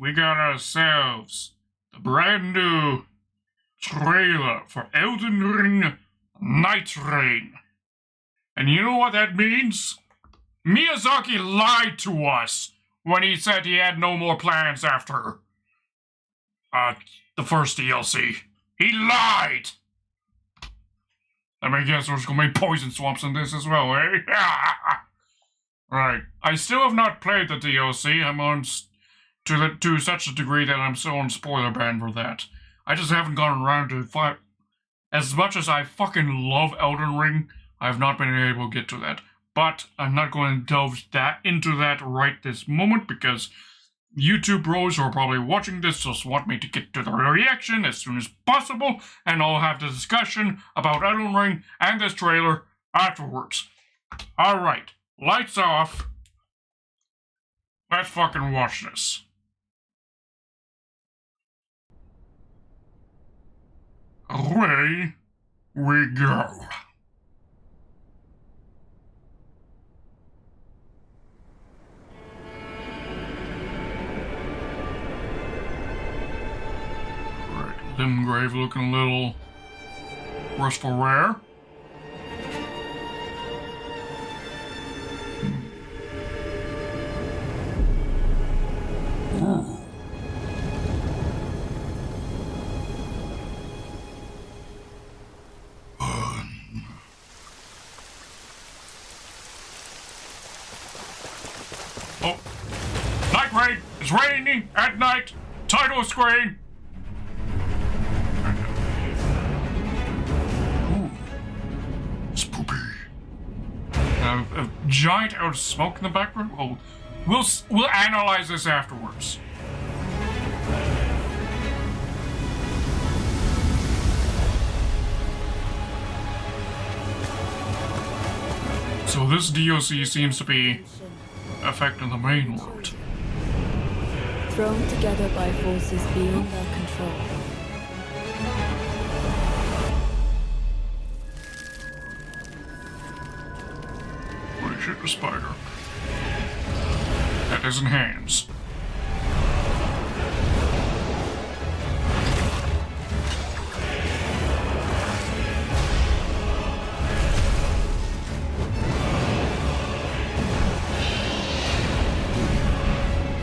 we got ourselves the brand new trailer for Elden Ring Night Reign. And you know what that means? Miyazaki lied to us when he said he had no more plans after the first DLC. He lied! I mean, guess there's gonna be poison swamps in this as well, eh? Right. I still have not played the DLC. I'm on to such a degree that I'm still on spoiler ban for that. I just haven't gotten around to fight. As much as I fucking love Elden Ring, I have not been able to get to that. But I'm not going to delve into that right this moment because YouTube bros who are probably watching this just want me to get to the reaction as soon as possible, and I'll have the discussion about Elden Ring and this trailer afterwards. Alright, lights off. Let's fucking watch this. Away we go. Limgrave looking a little worse for wear. Ooh. Oh, Night Rain! It's raining at night! Title screen! A giant out of smoke in the background? Oh, we'll analyze this afterwards. So this DLC seems to be affecting the main world. Thrown together by forces beyond their control. Shit, the spider. That isn't hands.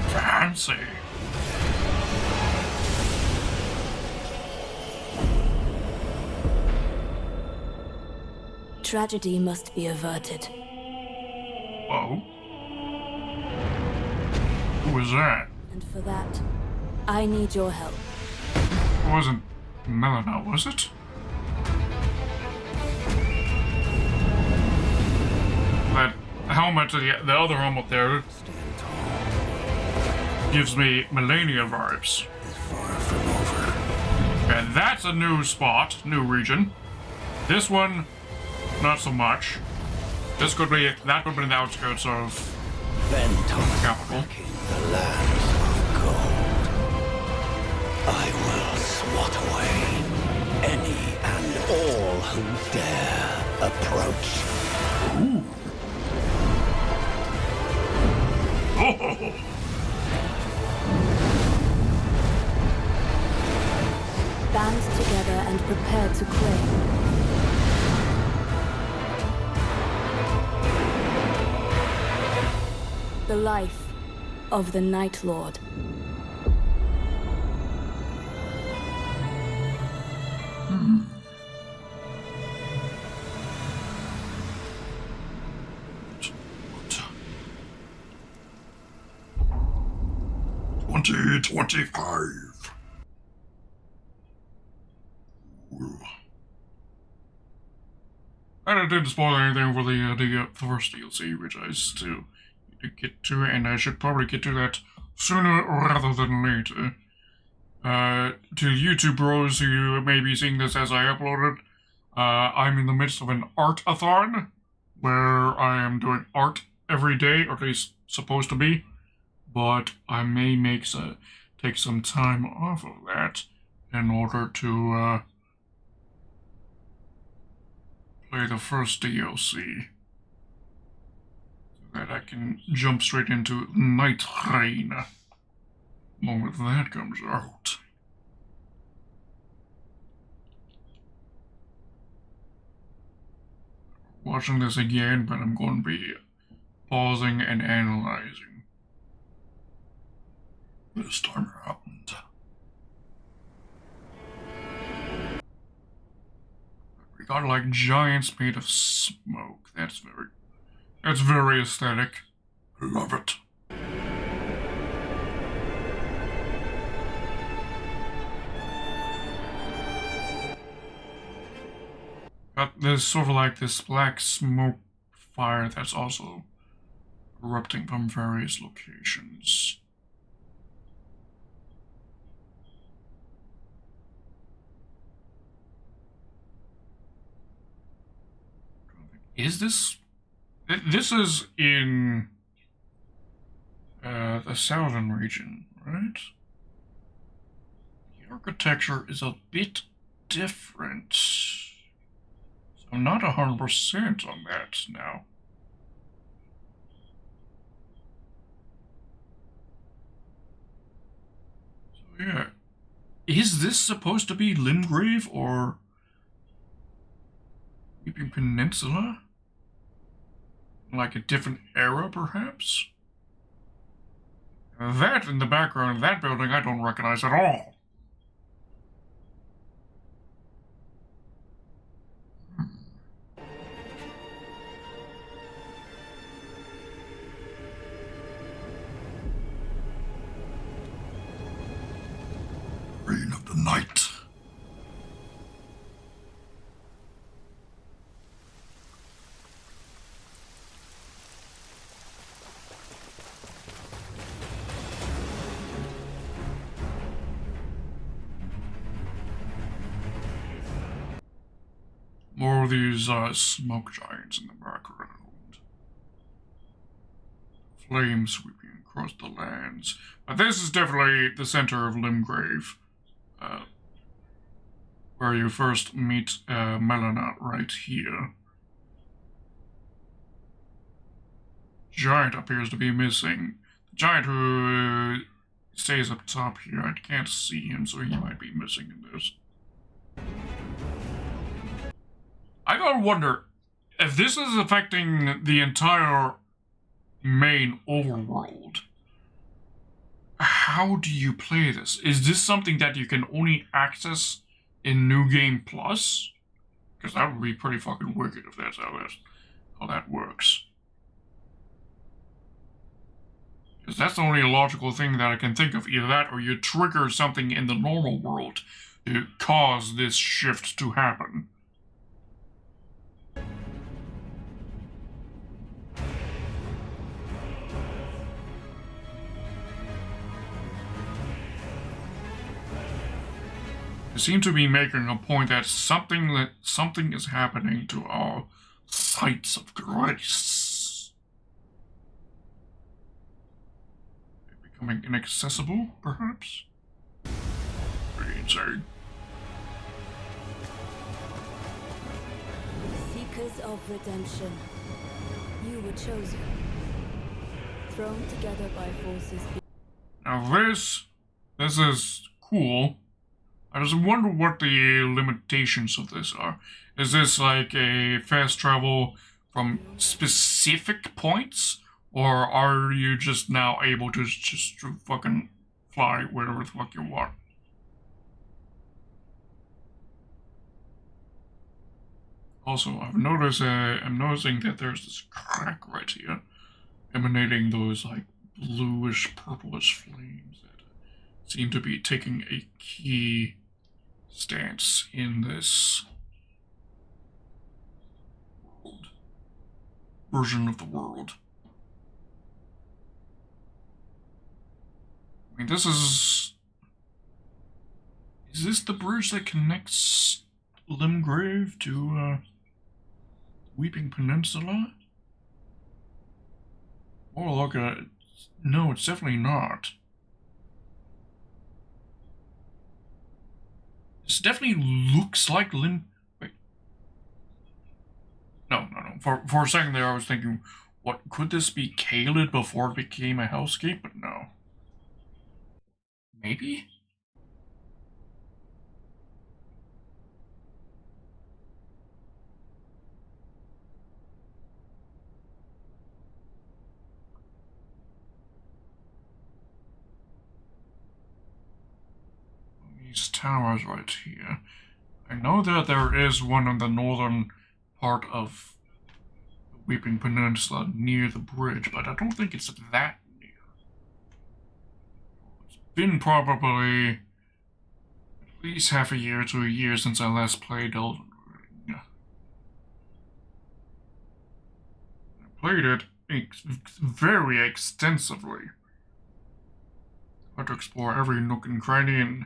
Fancy. Tragedy must be averted. Oh? Who was that? And for that, I need your help. It wasn't Melina, was it? That helmet, the other helmet there, gives me Melania vibes. And that's a new spot, new region. This one, not so much. This could be, that could be the outskirts of capital. The lands of gold. I will swat away any and all who dare approach. Ooh. Oh. Band together and prepare to claim. The life of the Night Lord. Hmm. What? 2025. And I didn't spoil anything for the first DLC, which I still to get to, and I should probably get to that sooner rather than later. To YouTube bros who may be seeing this as I upload it, I'm in the midst of an art-a-thon, where I am doing art every day, or at least supposed to be, but I may take some time off of that in order to play the first DLC. That I can jump straight into Night Reign. moment that comes out. Watching this again, but I'm going to be pausing and analyzing this time around. We got like giants made of smoke. That's very aesthetic. Love it. But there's sort of like this black smoke fire that's also erupting from various locations. Is this... This is in the southern region, right? The architecture is a bit different. So I'm not 100% on that now. So yeah. Is this supposed to be Limgrave or Weeping Peninsula? Like a different era, perhaps? That in the background of that building I don't recognize at all. Reign of the Night. More of these smoke giants in the background. Flames sweeping across the lands. But this is definitely the center of Limgrave. Where you first meet Melina right here. Giant appears to be missing. The giant who stays up top here, I can't see him, so he might be missing in this. I gotta wonder if this is affecting the entire main overworld. How do you play this? Is this something that you can only access in New Game Plus? Because that would be pretty fucking wicked if that's how that works. Because that's the only logical thing that I can think of. Either that or you trigger something in the normal world to cause this shift to happen. They seem to be making a point that something is happening to our sites of grace. They're becoming inaccessible, perhaps? Pretty insane. Seekers of redemption, you were chosen. Thrown together by forces. Now this is cool. I just wonder what the limitations of this are. Is this like a fast travel from specific points? Or are you just now able to just fucking fly wherever the fuck you want? Also, I'm noticing that there's this crack right here, emanating those like bluish, purplish flames that seem to be taking a key stance in this world. Version of the world. I mean, this is this the bridge that connects Limgrave to Weeping Peninsula? Oh, look at it. No, it's definitely not. This definitely looks like Wait. No. For a second there, I was thinking, what, could this be Caelid before it became a hellscape? But no. Maybe? These towers right here. I know that there is one on the northern part of the Weeping Peninsula near the bridge, but I don't think it's that near. It's been probably at least half a year to a year since I last played Elden Ring. I played it very extensively. I had to explore every nook and cranny and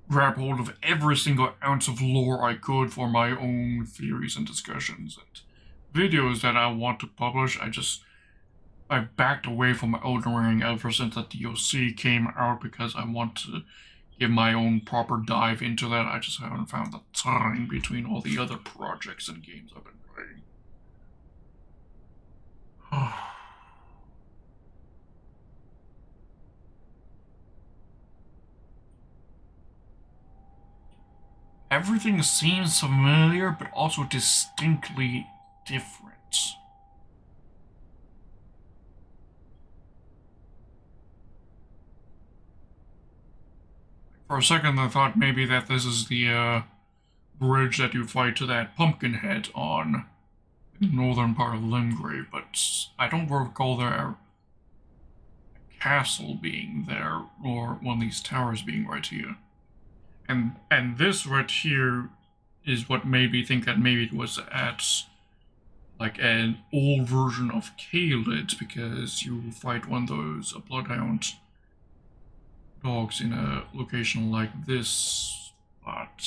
grab hold of every single ounce of lore I could for my own theories and discussions and videos that I want to publish. I backed away from Elden Ring ever since the DLC came out because I want to give my own proper dive into that. I just haven't found the time between all the other projects and games I've been playing. Everything seems familiar, but also distinctly different. For a second, I thought maybe that this is the bridge that you fight to that pumpkin head on the northern part of Limgrave, but I don't recall there a castle being there, or one of these towers being right here. And this right here is what made me think that maybe it was at like an old version of Caelid, because you fight one of those bloodhound dogs in a location like this, but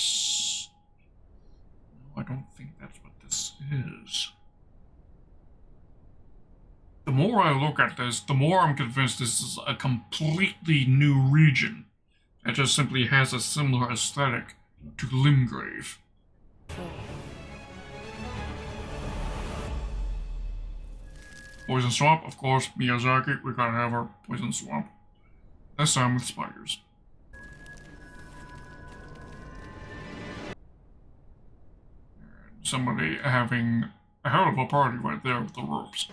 no, I don't think that's what this is. The more I look at this, the more I'm convinced this is a completely new region. It just simply has a similar aesthetic to Limgrave. Poison Swamp, of course, Miyazaki, we gotta have our Poison Swamp. This time with spiders. And somebody having a hell of a party right there with the ropes.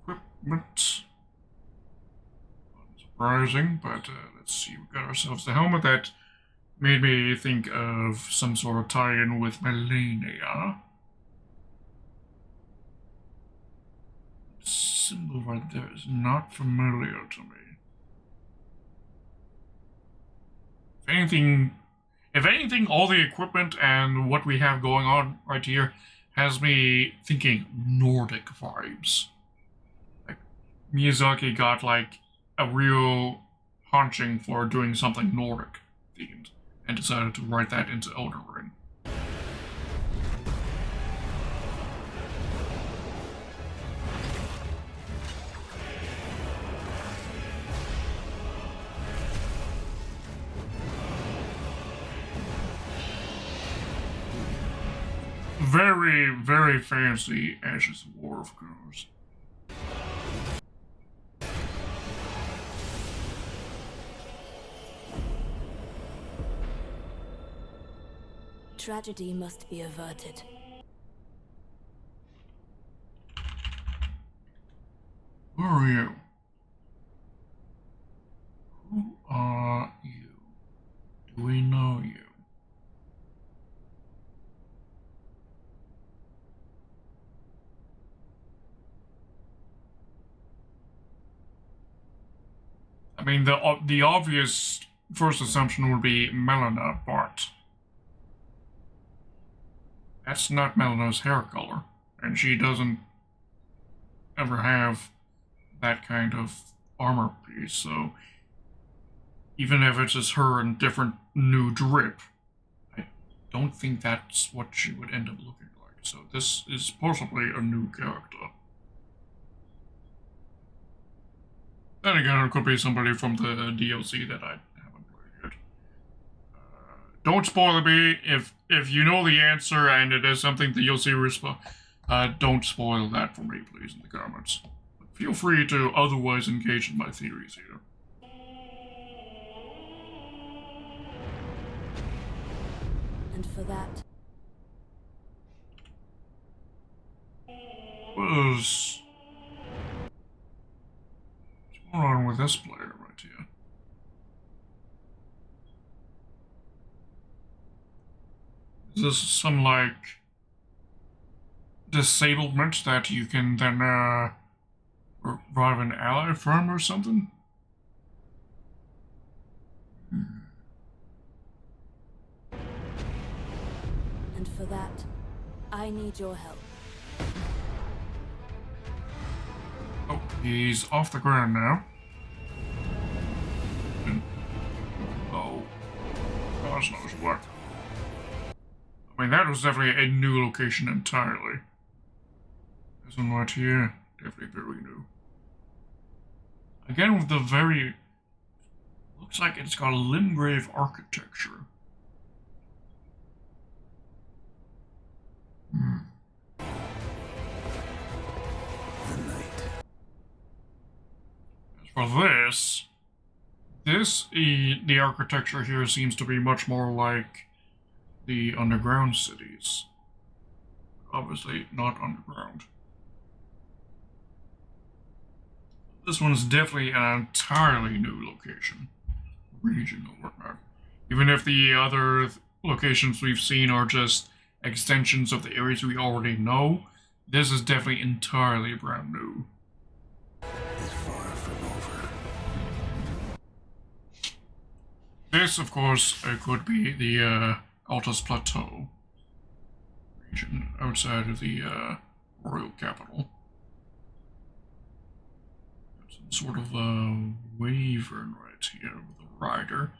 Equipment. Unsurprising, but let's see. We got ourselves the helmet that made me think of some sort of tie-in with Melania. The symbol right there is not familiar to me. If anything, all the equipment and what we have going on right here has me thinking Nordic vibes. Miyazaki got like a real haunching for doing something Nordic themed and decided to write that into Elden Ring. Very, very fancy Ashes of War, of course. Tragedy must be averted. Who are you? Who are you? Do we know you? I mean, the obvious first assumption would be Melina, but that's not Melina's hair color, and she doesn't ever have that kind of armor piece, so even if it's just her in different new drip, I don't think that's what she would end up looking like. So this is possibly a new character. Then again, it could be somebody from the DLC that I haven't played yet. Don't spoil me if you know the answer and it is something the DLC Don't spoil that for me, please, in the comments. But feel free to otherwise engage in my theories here. And for that, What's going on with this player right here? Is this some, like, disablement that you can then, revive an ally from or something? and for that, I need your help. Oh, he's off the ground now. Oh, gosh knows what. I mean, that was definitely a new location entirely. This one right here, definitely very new. Again, with the very... Looks like it's got a Limgrave architecture. The night. As for the architecture here seems to be much more like the underground cities. Obviously not underground. This one's definitely an entirely new location. Region or whatnot. Even if the other locations we've seen are just extensions of the areas we already know, this is definitely entirely brand new. Is far from over. This, of course, could be the Altus Plateau region outside of the royal capital. Some sort of wyvern right here with a rider.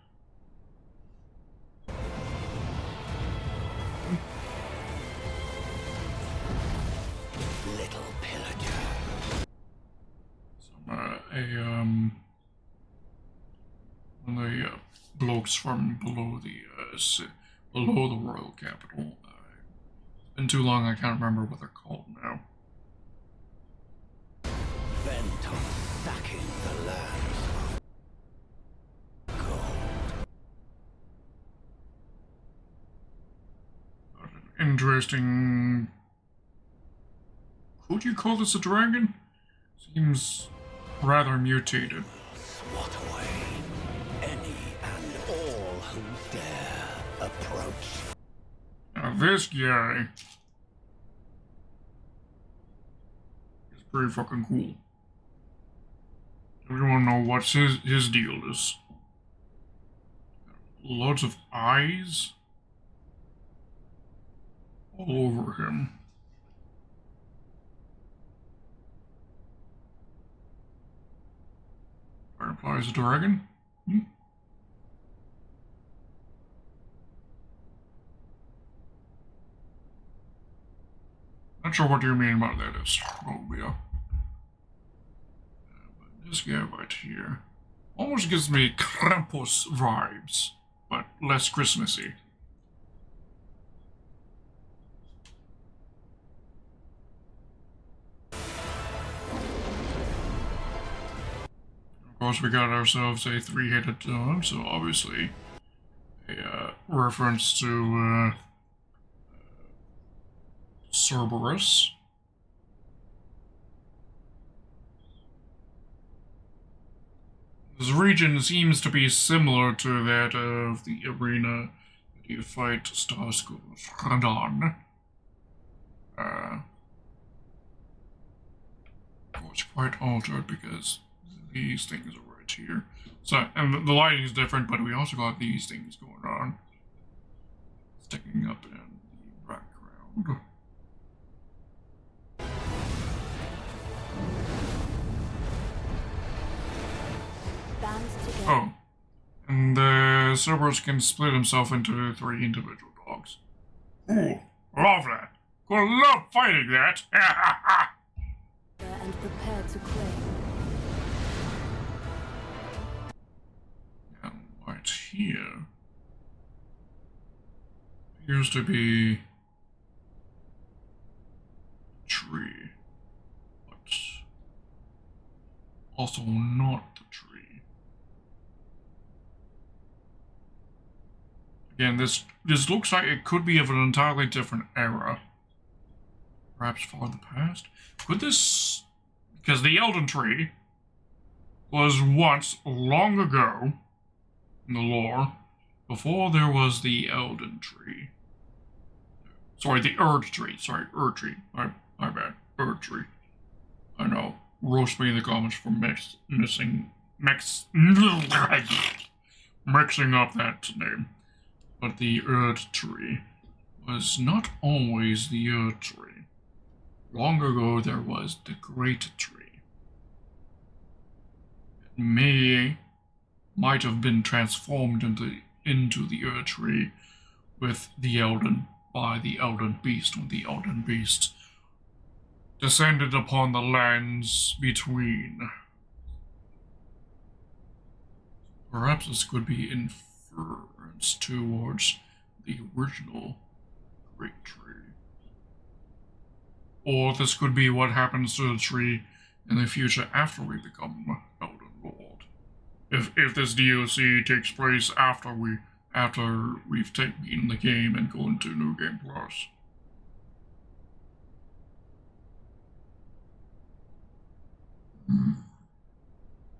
Little pillager. Some one of the blokes from below the royal capital. It's been too long, I can't remember what they're called now. Bent on sacking the lands of gold. Interesting. Could you call this a dragon? Seems rather mutated. Swat away any and all who dare approach. Now this guy is pretty fucking cool. Everyone know what his deal is. Loads of eyes all over him. Firefly's a dragon? Not sure what you mean by that is. Phobia. But this guy right here almost gives me Krampus vibes, but less Christmassy. Of course, we got ourselves a three-headed dog, so obviously a reference to Cerberus. This region seems to be similar to that of the arena that you fight Starscourge Radon. Of course, quite altered because these things are right here. So, and the lighting is different, but we also got these things going on. Sticking up in the background. Oh. And the Cerberus can split himself into 3 individual dogs. Ooh, love that. Gonna love fighting that. And prepare to claim. And right here appears to be also not the tree. Again, this looks like it could be of an entirely different era. Perhaps far in the past? Could this... Because the Elden Tree was once, long ago, in the lore, before there was the Elden Tree. Sorry, the Erd Tree. Sorry, Erd Tree. My bad. Erd Tree. I know. Roast me in the comments for mixing up that name. But the Erd Tree was not always the Erd Tree. Long ago there was the Great Tree. It might have been transformed into the Erd Tree by the Elden Beast when the Elden Beast descended upon the lands between. Perhaps this could be inference towards the original Great Tree. Or this could be what happens to the tree in the future after we become Elden Lord. If this DLC takes place after we've beaten the game and go into New Game Plus.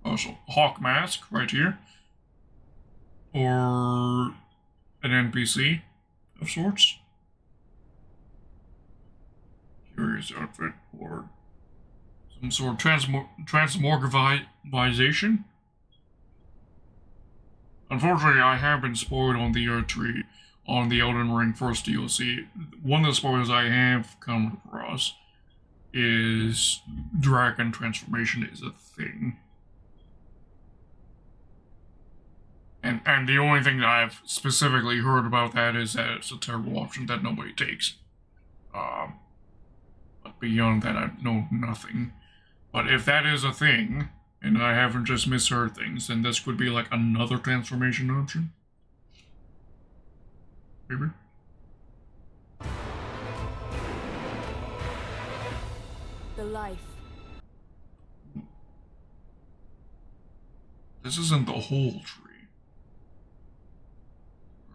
Also, Hawk Mask right here. Or an NPC of sorts. Curious outfit, or some sort of transmogrification. Unfortunately, I have been spoiled on the Erd Tree on the Elden Ring first DLC. One of the spoilers I have come across is dragon transformation is a thing. And the only thing that I've specifically heard about that is that it's a terrible option that nobody takes. But beyond that, I know nothing. But if that is a thing, and I haven't just misheard things, then this could be like another transformation option. Maybe? The life. This isn't the whole tree.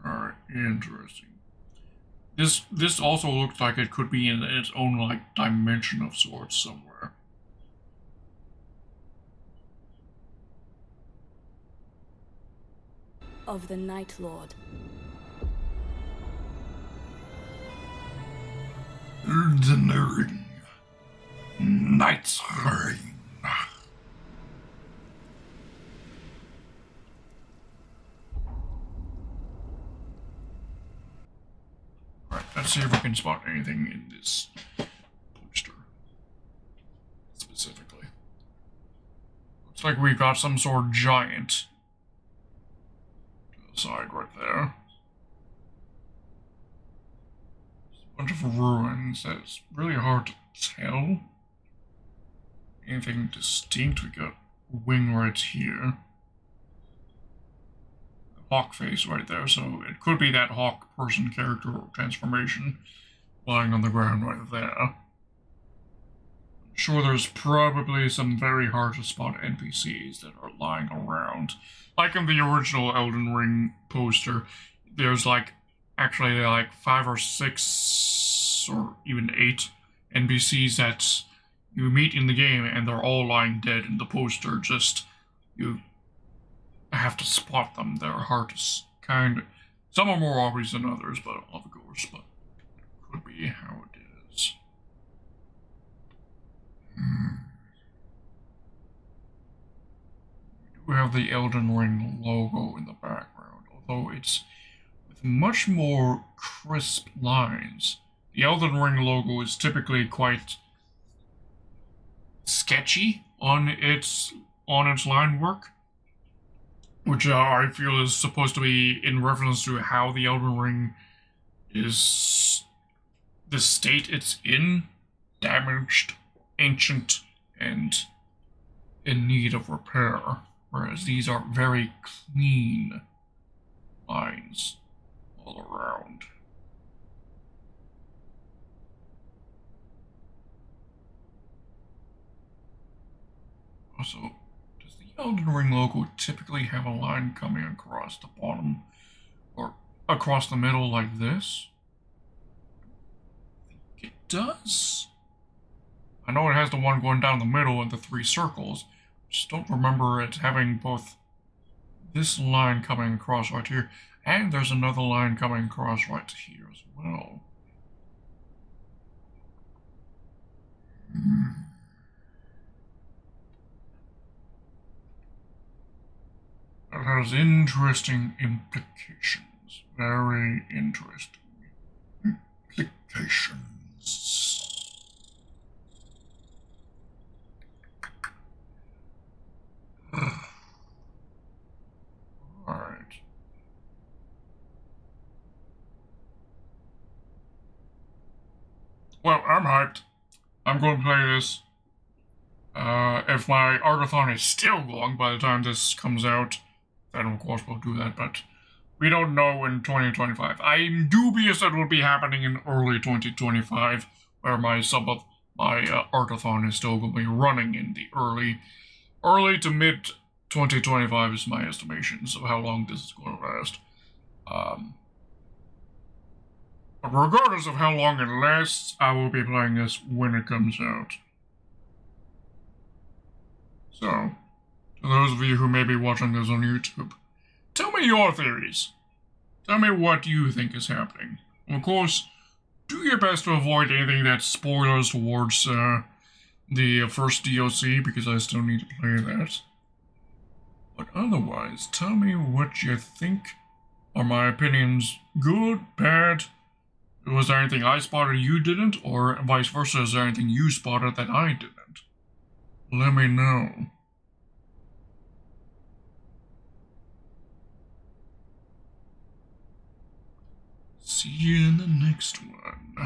Alright, interesting. This also looks like it could be in its own, like, dimension of sorts somewhere. Of the Night Lord. Elden Ring. Night's Ring. Alright, let's see if we can spot anything in this poster. Specifically. Looks like we've got some sort of giant to the side right there. There's a bunch of ruins that's really hard to tell. Anything distinct? We got wing right here. Hawk face right there, so it could be that hawk person character or transformation lying on the ground right there. I'm sure there's probably some very hard to spot NPCs that are lying around. Like in the original Elden Ring poster, there's actually 5 or 6 or even 8 NPCs that you meet in the game and they're all lying dead in the poster. Just, you have to spot them. They're hard to some are more obvious than others, but of course, but it could be how it is. We do have the Elden Ring logo in the background, although it's with much more crisp lines. The Elden Ring logo is typically quite sketchy on its line work, which I feel is supposed to be in reference to how the Elden Ring is the state it's in, damaged, ancient, and in need of repair, whereas these are very clean lines all around. Also, Elden Ring logo typically have a line coming across the bottom or across the middle like this? I think it does. I know it has the one going down the middle and the 3 circles. Just don't remember it having both this line coming across right here, and there's another line coming across right here as well. That has interesting implications. Very interesting implications. Alright. Well, I'm hyped. I'm going to play this. If my artathon is still going by the time this comes out, then of course we'll do that, but we don't know in 2025. I'm dubious that will be happening in early 2025, where my artathon is still going to be running in the early to mid 2025 is my estimations of how long this is going to last. But regardless of how long it lasts, I will be playing this when it comes out. So, to those of you who may be watching this on YouTube, tell me your theories. Tell me what you think is happening. Of course, do your best to avoid anything that's spoilers towards the first DLC, because I still need to play that. But otherwise, tell me what you think. Are my opinions good, bad? Was there anything I spotted you didn't? Or vice versa, is there anything you spotted that I didn't? Let me know. See you in the next one.